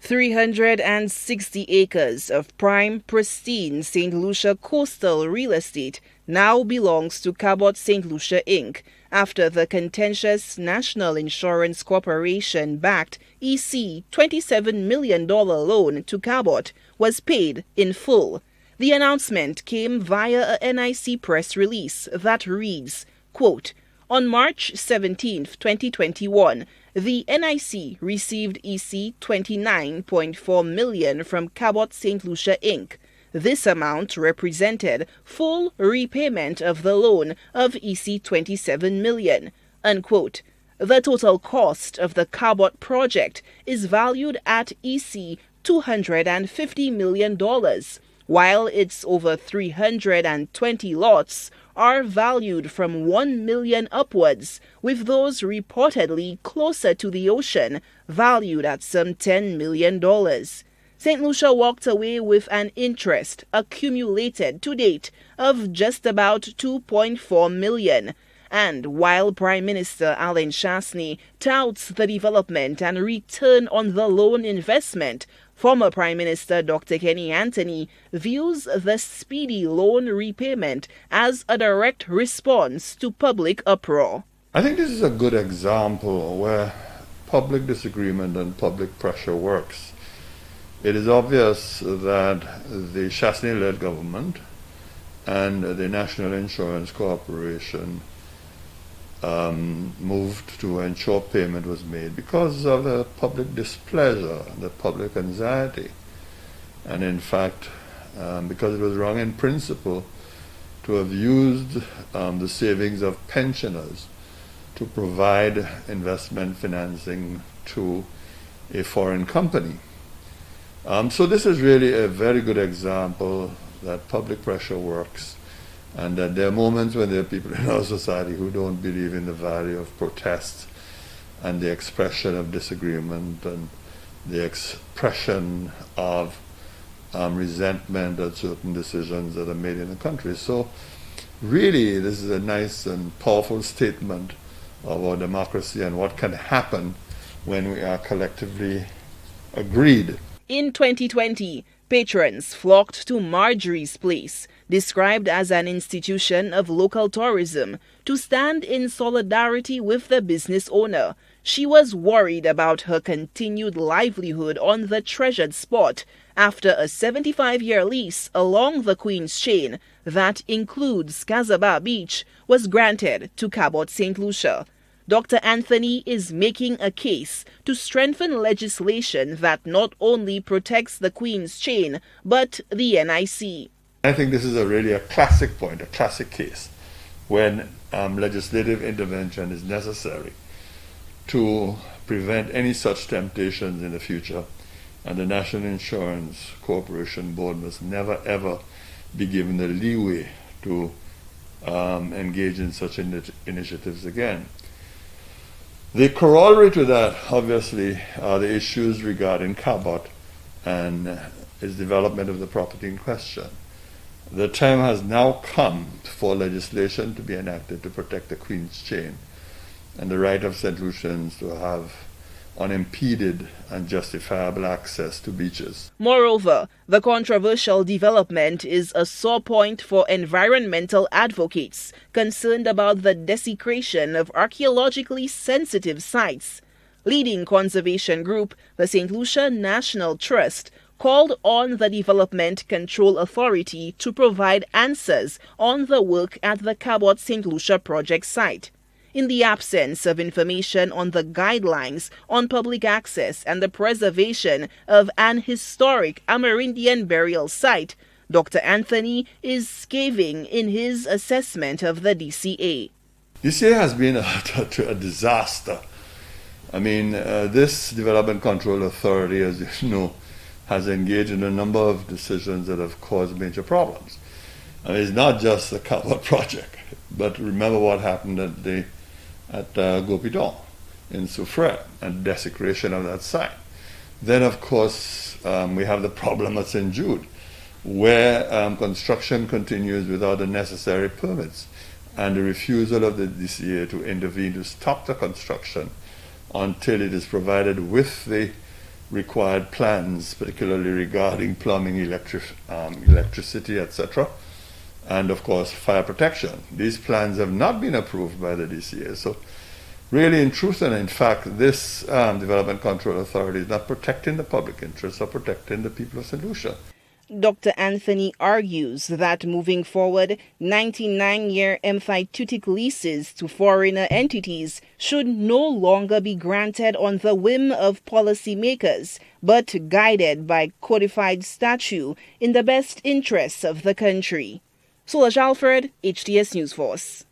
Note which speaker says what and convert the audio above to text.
Speaker 1: 360 acres of prime, pristine St. Lucia coastal real estate now belongs to CABOT Saint Lucia Inc. after the contentious National Insurance Corporation-backed EC $27 million loan to CABOT was paid in full. The announcement came via a NIC press release that reads, quote, "On March 17, 2021, the NIC received EC $29.4 million from CABOT Saint Lucia Inc. This amount represented full repayment of the loan of EC $27 million, unquote. The total cost of the CABOT project is valued at EC $250 million, while its over 320 lots are valued from $1 million upwards, with those reportedly closer to the ocean valued at some $10 million. St. Lucia walked away with an interest accumulated to date of just about $2.4 million. And while Prime Minister Alan Chasney touts the development and return on the loan investment, former Prime Minister Dr. Kenny Anthony views the speedy loan repayment as a direct response to public uproar.
Speaker 2: I think this is a good example where public disagreement and public pressure works. It is obvious that the Chasney-led government and the National Insurance Corporation moved to ensure payment was made because of the public displeasure, the public anxiety, and in fact because it was wrong in principle to have used the savings of pensioners to provide investment financing to a foreign company. So this is really a very good example that public pressure works, and that there are moments when there are people in our society who don't believe in the value of protest and the expression of disagreement and the expression of resentment at certain decisions that are made in the country. So really this is a nice and powerful statement of our democracy and what can happen when we are collectively agreed.
Speaker 1: In 2020, patrons flocked to Marjorie's Place, described as an institution of local tourism, to stand in solidarity with the business owner. She was worried about her continued livelihood on the treasured spot after a 75-year lease along the Queen's Chain that includes Casabah Beach was granted to CABOT Saint Lucia. Dr. Anthony is making a case to strengthen legislation that not only protects the Queen's Chain, but the NIC.
Speaker 2: I think this is really a classic point, a classic case, when legislative intervention is necessary to prevent any such temptations in the future, and the National Insurance Corporation Board must never ever be given the leeway to engage in such initiatives again. The corollary to that, obviously, are the issues regarding CABOT and its development of the property in question. The time has now come for legislation to be enacted to protect the Queen's Chain and the right of St. Lucians to have unimpeded and justifiable access to beaches.
Speaker 1: Moreover, the controversial development is a sore point for environmental advocates concerned about the desecration of archaeologically sensitive sites. Leading conservation group, the St. Lucia National Trust, called on the Development Control Authority to provide answers on the work at the CABOT Saint Lucia project site. In the absence of information on the guidelines on public access and the preservation of an historic Amerindian burial site, Dr. Anthony is scathing in his assessment of the DCA.
Speaker 2: DCA has been a disaster. I mean, this Development Control Authority, as you know, has engaged in a number of decisions that have caused major problems. I mean, it's not just the CABOT project, but remember what happened at Gopiton in Soufrière and desecration of that site. Then, of course, we have the problem at St. Jude, where construction continues without the necessary permits, and the refusal of the DCA to intervene to stop the construction until it is provided with the required plans, particularly regarding plumbing, electricity, etc., and of course fire protection. These plans have not been approved by the DCA. So really, in truth and in fact, this Development Control Authority is not protecting the public interest or protecting the people of St. Lucia.
Speaker 1: Dr. Anthony argues that moving forward, 99-year emphyteutic leases to foreigner entities should no longer be granted on the whim of policymakers, but guided by codified statute in the best interests of the country. Solange Alfred, HTS News Force.